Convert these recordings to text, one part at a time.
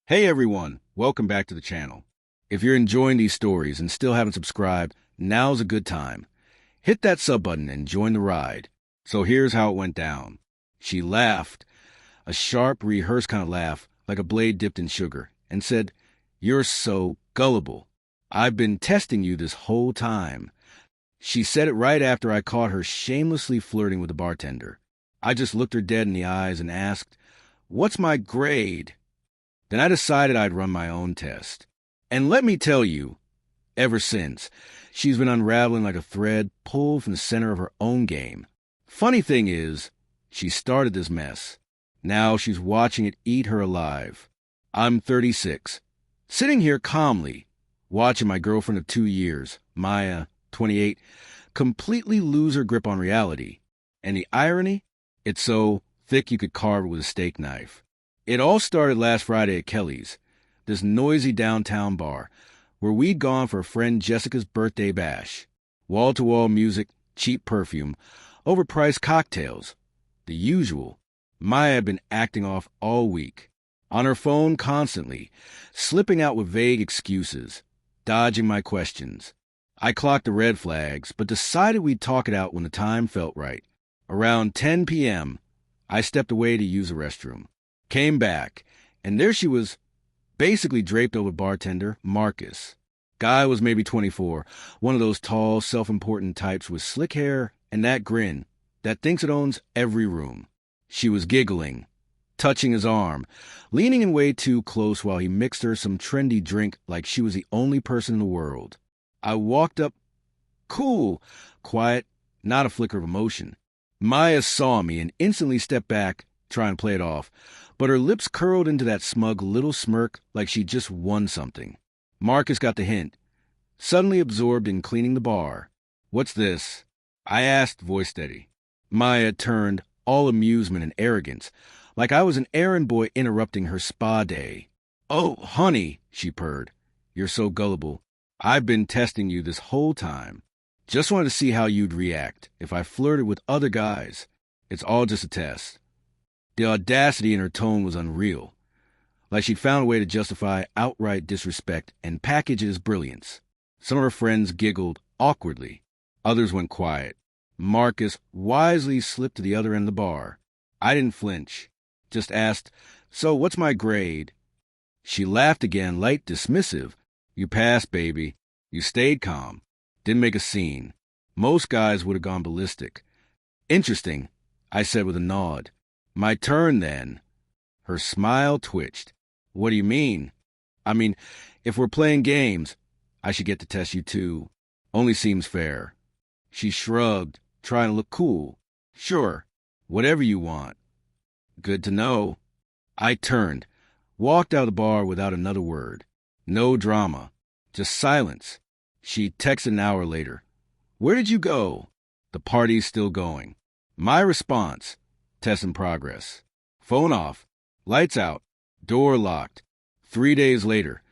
Hey everyone, welcome back to the channel. If you're enjoying these stories and still haven't subscribed, now's a good time. Hit that sub button and join the ride. So here's how it went down. She laughed, a sharp, rehearsed kind of laugh, like a blade dipped in sugar, and said, "You're so gullible. I've been testing you this whole time." She said it right after I caught her shamelessly flirting with the bartender. I just looked her dead in the eyes and asked, "What's my grade?" Then I decided I'd run my own test. And let me tell you, ever since, she's been unraveling like a thread pulled from the center of her own game. Funny thing is, she started this mess. Now she's watching it eat her alive. I'm 36, sitting here calmly, watching my girlfriend of 2 years, Maya, 28, completely lose her grip on reality. And the irony? It's so thick you could carve it with a steak knife. It all started last Friday at Kelly's, this noisy downtown bar, where we'd gone for a friend Jessica's birthday bash. Wall-to-wall music, cheap perfume, overpriced cocktails. The usual. Maya had been acting off all week. On her phone constantly, slipping out with vague excuses, dodging my questions. I clocked the red flags, but decided we'd talk it out when the time felt right. Around 10 p.m., I stepped away to use the restroom. Came back, and there she was, basically draped over bartender Marcus. Guy was maybe 24, one of those tall, self-important types with slick hair and that grin that thinks it owns every room. She was giggling, touching his arm, leaning in way too close while he mixed her some trendy drink like she was the only person in the world. I walked up, cool, quiet, not a flicker of emotion. Maya saw me and instantly stepped back, trying to play it off, but her lips curled into that smug little smirk like she just won something. Marcus got the hint, suddenly absorbed in cleaning the bar. "What's this?" I asked, voice steady. Maya turned, all amusement and arrogance, like I was an errand boy interrupting her spa day. "Oh, honey," she purred. "You're so gullible. I've been testing you this whole time. Just wanted to see how you'd react if I flirted with other guys. It's all just a test." The audacity in her tone was unreal, like she'd found a way to justify outright disrespect and package it as brilliance. Some of her friends giggled awkwardly. Others went quiet. Marcus wisely slipped to the other end of the bar. I didn't flinch, just asked, "So what's my grade?" She laughed again, light dismissive. "You passed, baby. You stayed calm. Didn't make a scene. Most guys would have gone ballistic." "Interesting," I said with a nod. "My turn, then." Her smile twitched. "What do you mean?" "I mean, if we're playing games, I should get to test you too. Only seems fair." She shrugged, trying to look cool. "Sure, whatever you want." "Good to know." I turned, walked out of the bar without another word. No drama, just silence. She texted an hour later. "Where did you go?" "The party's still going." My response, "Test in progress." Phone off, lights out, door locked. 3 days later,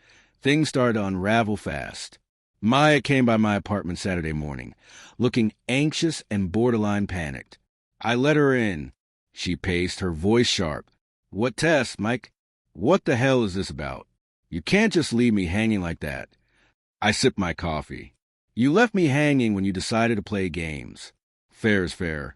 things started to unravel fast. Maya came by my apartment Saturday morning, looking anxious and borderline panicked. I let her in. She paced, her voice sharp. "What test, Mike? What the hell is this about? You can't just leave me hanging like that." I sipped my coffee. "You left me hanging when you decided to play games. Fair is fair."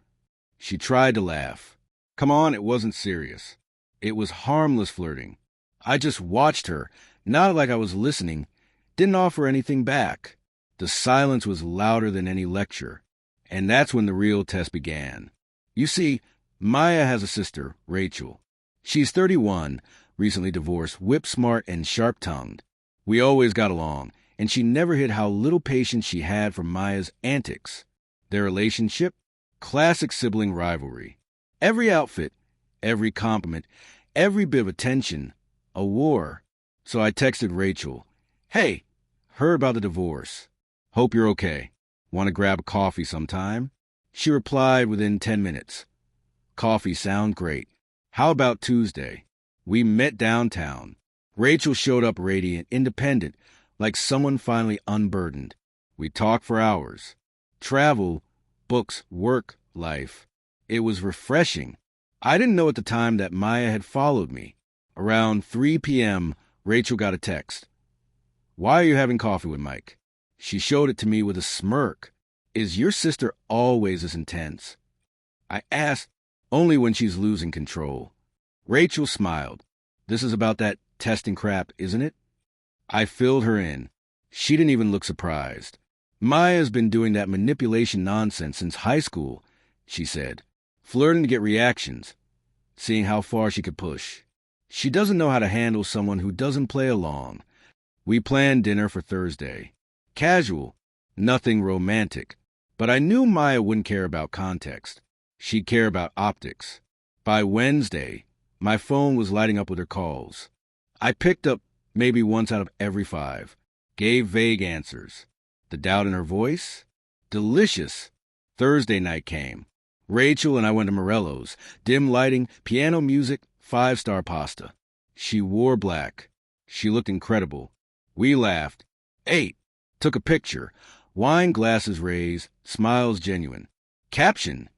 She tried to laugh. "Come on, it wasn't serious. It was harmless flirting. I just watched her, not like I was listening, didn't offer anything back." The silence was louder than any lecture, and that's when the real test began. You see, Maya has a sister, Rachel. She's 31, recently divorced, whip-smart and sharp-tongued. We always got along, and she never hid how little patience she had for Maya's antics. Their relationship? Classic sibling rivalry. Every outfit, every compliment, every bit of attention, a war. So I texted Rachel, "Hey, heard about the divorce. Hope you're okay. Want to grab a coffee sometime?" She replied within 10 minutes. "Coffee sound great. How about Tuesday?" We met downtown. Rachel showed up radiant, independent, like someone finally unburdened. We talked for hours. Travel, books, work, life. It was refreshing. I didn't know at the time that Maya had followed me. Around 3 p.m., Rachel got a text. Why are you having coffee with Mike? She showed it to me with a smirk. Is your sister always this intense? I asked, only when she's losing control. Rachel smiled. This is about that testing crap, isn't it? I filled her in. She didn't even look surprised. Maya's been doing that manipulation nonsense since high school, she said, flirting to get reactions, seeing how far she could push. She doesn't know how to handle someone who doesn't play along. We planned dinner for Thursday. Casual, nothing romantic. But I knew Maya wouldn't care about context. She'd care about optics. By Wednesday, my phone was lighting up with her calls. I picked up maybe once out of every 5. Gave vague answers. The doubt in her voice? Delicious. Thursday night came. Rachel and I went to Morello's. Dim lighting, piano music, 5-star pasta. She wore black. She looked incredible. We laughed. Ate. Took a picture. Wine glasses raised, smiles genuine. Caption: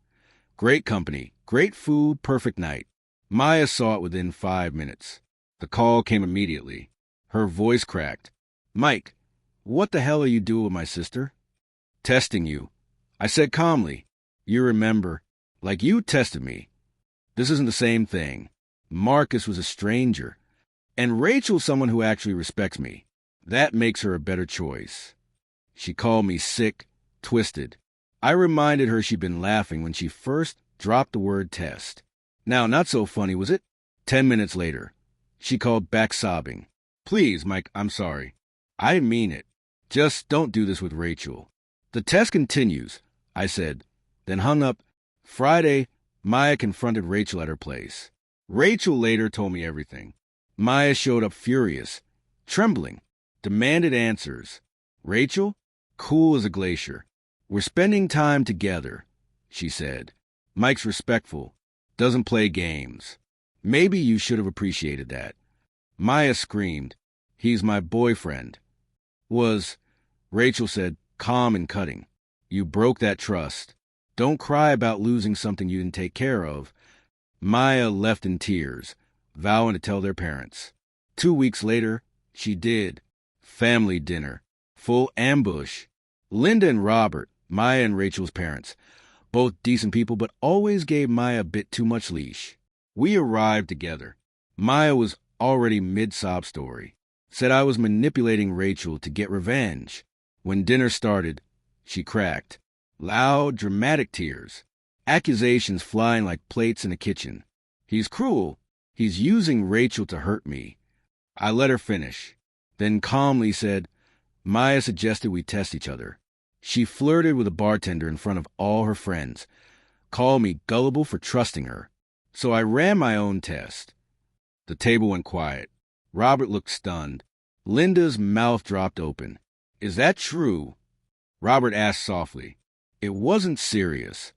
great company, great food, perfect night. Maya saw it within 5 minutes. The call came immediately. Her voice cracked. Mike, what the hell are you doing with my sister? Testing you. I said calmly. You remember, like you tested me. This isn't the same thing. Marcus was a stranger. And Rachel's someone who actually respects me. That makes her a better choice. She called me sick, twisted. I reminded her she'd been laughing when she first dropped the word test. Now, not so funny, was it? 10 minutes later, she called back sobbing. Please, Mike, I'm sorry. I mean it. Just don't do this with Rachel. The test continues, I said, then hung up. Friday, Maya confronted Rachel at her place. Rachel later told me everything. Maya showed up furious, trembling, demanded answers. Rachel, cool as a glacier. We're spending time together, she said. Mike's respectful, doesn't play games. Maybe you should have appreciated that. Maya screamed, he's my boyfriend. Rachel said, calm and cutting. You broke that trust. Don't cry about losing something you didn't take care of. Maya left in tears, vowing to tell their parents. 2 weeks later, she did. Family dinner. Full ambush. Linda and Robert, Maya and Rachel's parents. Both decent people, but always gave Maya a bit too much leash. We arrived together. Maya was already mid-sob story. Said I was manipulating Rachel to get revenge. When dinner started, she cracked. Loud, dramatic tears. Accusations flying like plates in a kitchen. He's cruel. He's using Rachel to hurt me. I let her finish. Then calmly said, Maya suggested we test each other. She flirted with a bartender in front of all her friends. Called me gullible for trusting her. So I ran my own test. The table went quiet. Robert looked stunned. Linda's mouth dropped open. Is that true? Robert asked softly. It wasn't serious.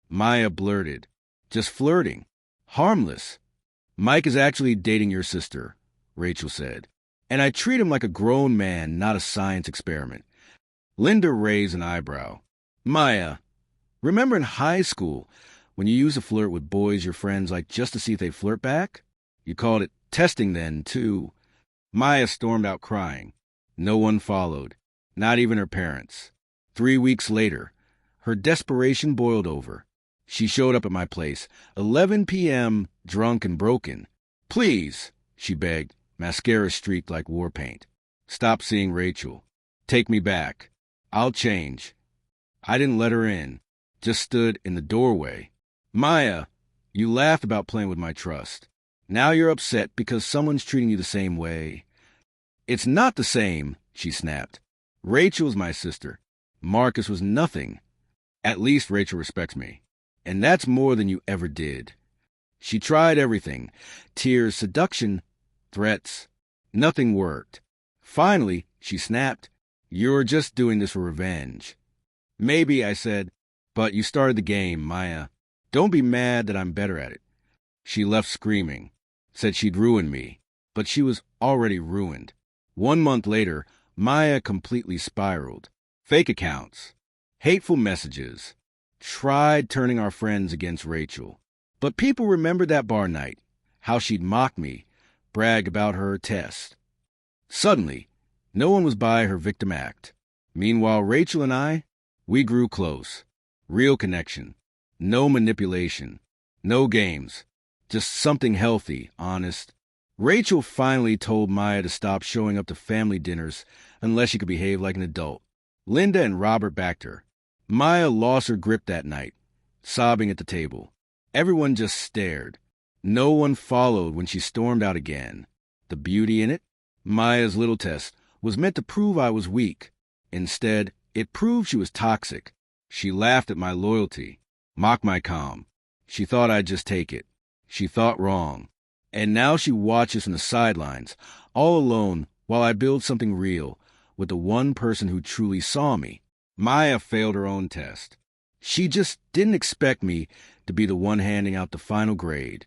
Maya blurted. Just flirting. Harmless. Mike is actually dating your sister, Rachel said. And I treat him like a grown man, not a science experiment. Linda raised an eyebrow. Maya, remember in high school when you used to flirt with boys your friends like just to see if they flirt back? You called it testing then, too. Maya stormed out crying. No one followed, not even her parents. 3 weeks later, her desperation boiled over. She showed up at my place, 11 p.m., drunk and broken. Please, she begged, mascara streaked like war paint. Stop seeing Rachel. Take me back. I'll change. I didn't let her in, just stood in the doorway. Maya, you laughed about playing with my trust. Now you're upset because someone's treating you the same way. It's not the same, she snapped. Rachel's my sister. Marcus was nothing. At least Rachel respects me. And that's more than you ever did. She tried everything. Tears, seduction, threats. Nothing worked. Finally, she snapped. You're just doing this for revenge. Maybe, I said, but you started the game, Maya. Don't be mad that I'm better at it. She left screaming. Said she'd ruin me. But she was already ruined. 1 month later, Maya completely spiraled. Fake accounts. Hateful messages. Tried turning our friends against Rachel. But people remembered that bar night. How she'd mock me. Brag about her test. Suddenly, no one was by her victim act. Meanwhile, Rachel and I, we grew close. Real connection. No manipulation. No games. Just something healthy, honest. Rachel finally told Maya to stop showing up to family dinners unless she could behave like an adult. Linda and Robert backed her. Maya lost her grip that night, sobbing at the table. Everyone just stared. No one followed when she stormed out again. The beauty in it? Maya's little test was meant to prove I was weak. Instead, it proved she was toxic. She laughed at my loyalty, mocked my calm. She thought I'd just take it. She thought wrong. And now she watches from the sidelines, all alone, while I build something real with the one person who truly saw me. Maya failed her own test. She just didn't expect me to be the one handing out the final grade.